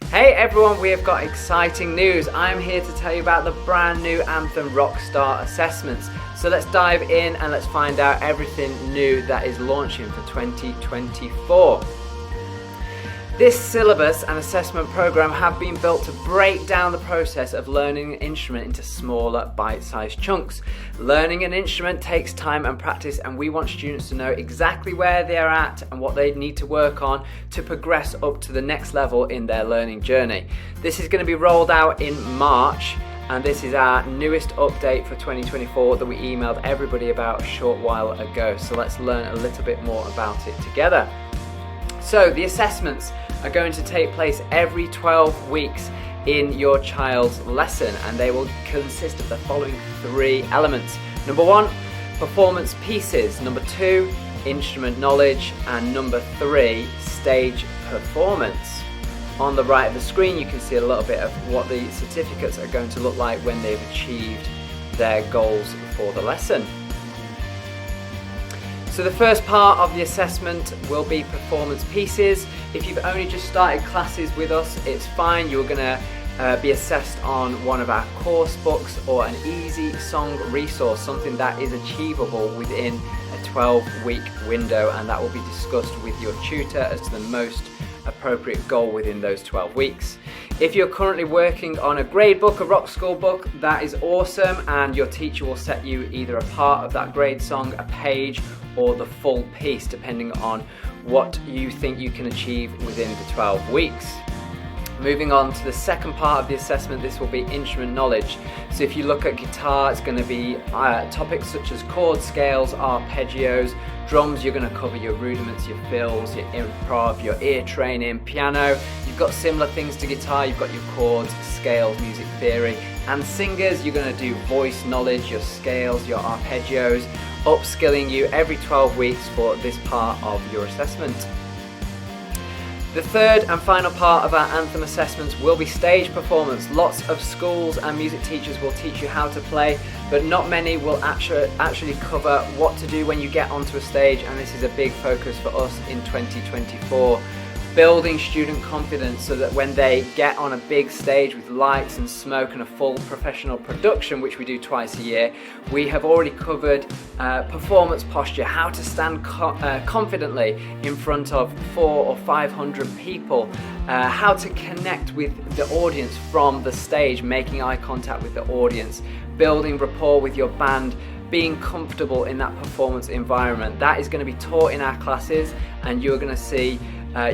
Hey everyone, we have got exciting news. I'm here to tell you about the brand new Anthem Rockstar assessments. So let's dive in and let's find out everything new that is launching for 2024. This syllabus and assessment program have been built to break down the process of learning an instrument into smaller bite-sized chunks. Learning an instrument takes time and practice, and we want students to know exactly where they're at and what they need to work on to progress up to the next level in their learning journey. This is going to be rolled out in March, and this is our newest update for 2024 that we emailed everybody about a short while ago. So let's learn a little bit more about it together. So the assessments are going to take place every 12 weeks in your child's lesson, and they will consist of the following 3 elements. Number 1, performance pieces. Number 2, instrument knowledge. And number 3, stage performance. On the right of the screen, you can see a little bit of what the certificates are going to look like when they've achieved their goals for the lesson. So the first part of the assessment will be performance pieces. If you've only just started classes with us, it's fine. You're going to be assessed on one of our course books or an easy song resource, something that is achievable within a 12-week window, and that will be discussed with your tutor as to the most appropriate goal within those 12 weeks. If you're currently working on a grade book, a rock school book, that is awesome, and your teacher will set you either a part of that grade song, a page, or the full piece, depending on what you think you can achieve within the 12 weeks. Moving on to the second part of the assessment, this will be instrument knowledge. So if you look at guitar, it's going to be topics such as chord scales, arpeggios. Drums, you're going to cover your rudiments, your fills, your improv, your ear training. Piano, you've got similar things to guitar. You've got your chords, scales, music theory. And singers, you're going to do voice knowledge, your scales, your arpeggios, upskilling you every 12 weeks for this part of your assessment. The third and final part of our Anthem assessments will be stage performance. Lots of schools and music teachers will teach you how to play, but not many will actually cover what to do when you get onto a stage, and this is a big focus for us in 2024. Building student confidence so that when they get on a big stage with lights and smoke and a full professional production, which we do twice a year, we have already covered performance posture, how to stand confidently in front of 400 or 500 people, how to connect with the audience from the stage, making eye contact with the audience, building rapport with your band, being comfortable in that performance environment. That is going to be taught in our classes, and you're going to see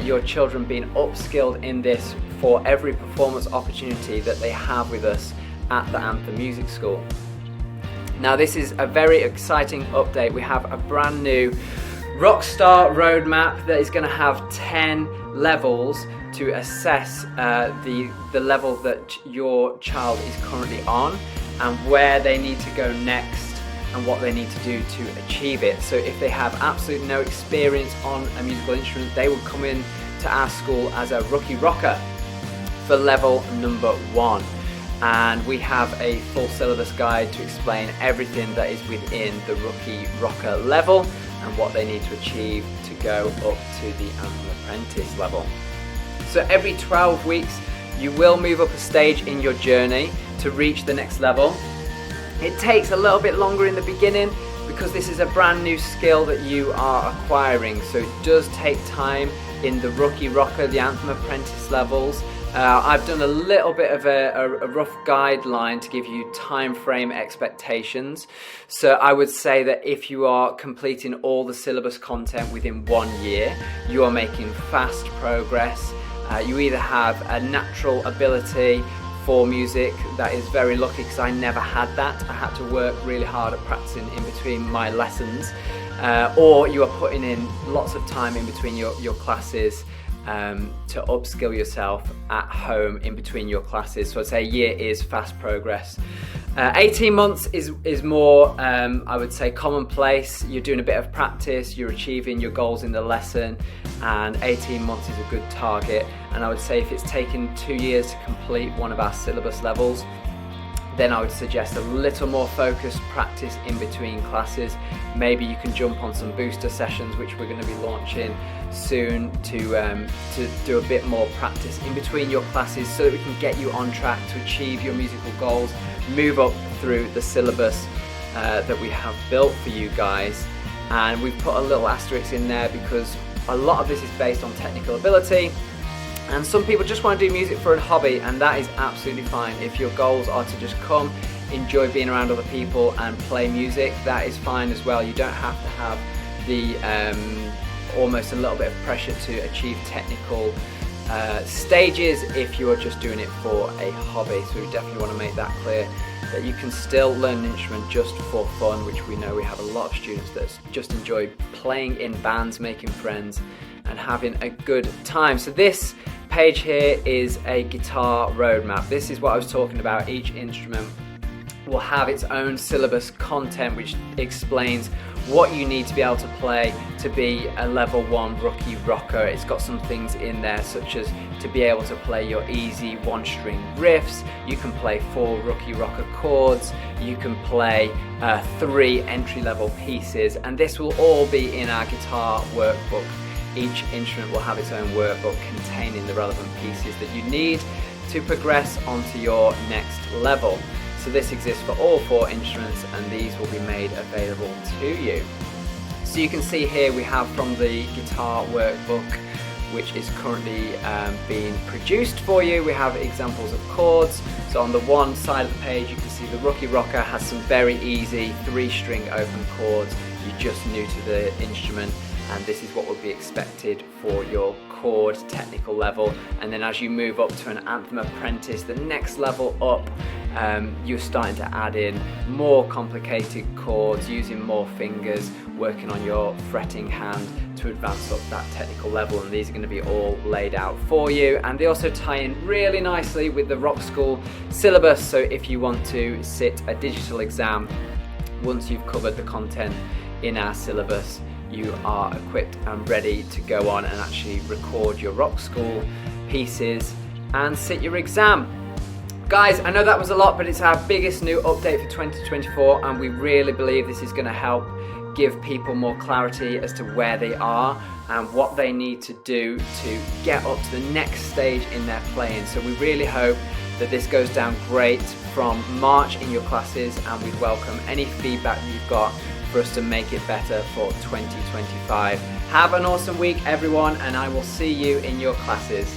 your children being upskilled in this for every performance opportunity that they have with us at the Anthem Music School. Now, this is a very exciting update. We have a brand new Rockstar roadmap that is going to have 10 levels to assess the level that your child is currently on and where they need to go next and what they need to do to achieve it. So if they have absolutely no experience on a musical instrument, they would come in to our school as a rookie rocker for level number 1. And we have a full syllabus guide to explain everything that is within the rookie rocker level and what they need to achieve to go up to the Anthem Apprentice level. So every 12 weeks, you will move up a stage in your journey to reach the next level. It takes a little bit longer in the beginning because this is a brand new skill that you are acquiring, so it does take time in the rookie rocker, the Anthem Apprentice levels. I've done a little bit of a rough guideline to give you time frame expectations. So I would say that if you are completing all the syllabus content within 1 year, you are making fast progress. You either have a natural ability for music that is very lucky, because I never had that. I had to work really hard at practicing in between my lessons, or you are putting in lots of time in between your classes to upskill yourself at home in between your classes. So I'd say a year is fast progress. 18 months is more, I would say, commonplace. You're doing a bit of practice, you're achieving your goals in the lesson, and 18 months is a good target. And I would say if it's taken 2 years to complete one of our syllabus levels, then I would suggest a little more focused practice in between classes. Maybe you can jump on some booster sessions, which we're going to be launching soon, to do a bit more practice in between your classes so that we can get you on track to achieve your musical goals, move up through the syllabus that we have built for you guys. And we've put a little asterisk in there because a lot of this is based on technical ability. And some people just want to do music for a hobby, and that is absolutely fine. If your goals are to just come, enjoy being around other people and play music, that is fine as well. You don't have to have the almost a little bit of pressure to achieve technical stages if you are just doing it for a hobby. So we definitely want to make that clear, that you can still learn an instrument just for fun, which we know we have a lot of students that just enjoy playing in bands, making friends and having a good time. So this page here is a guitar roadmap. This is what I was talking about. Each instrument will have its own syllabus content which explains what you need to be able to play to be a level 1 rookie rocker. It's got some things in there such as to be able to play your easy 1-string riffs. You can play 4 rookie rocker chords. You can play 3 entry-level pieces, and this will all be in our guitar workbook. Each instrument will have its own workbook containing the relevant pieces that you need to progress onto your next level. So this exists for all 4 instruments, and these will be made available to you. So you can see here we have from the guitar workbook, which is currently being produced for you, we have examples of chords. So on the one side of the page you can see the rookie rocker has some very easy 3-string open chords. You're just new to the instrument, and this is what would be expected for your chord technical level. And then as you move up to an Anthem apprentice, the next level up, you're starting to add in more complicated chords, using more fingers, working on your fretting hand to advance up that technical level, and these are going to be all laid out for you. And they also tie in really nicely with the Rock School syllabus, so if you want to sit a digital exam once you've covered the content in our syllabus, you are equipped and ready to go on and actually record your Rock School pieces and sit your exam. Guys, I know that was a lot, but it's our biggest new update for 2024, and we really believe this is going to help give people more clarity as to where they are and what they need to do to get up to the next stage in their playing. So we really hope that this goes down great from March in your classes, and we'd welcome any feedback you've got for us to make it better for 2025. Have an awesome week, everyone, and I will see you in your classes.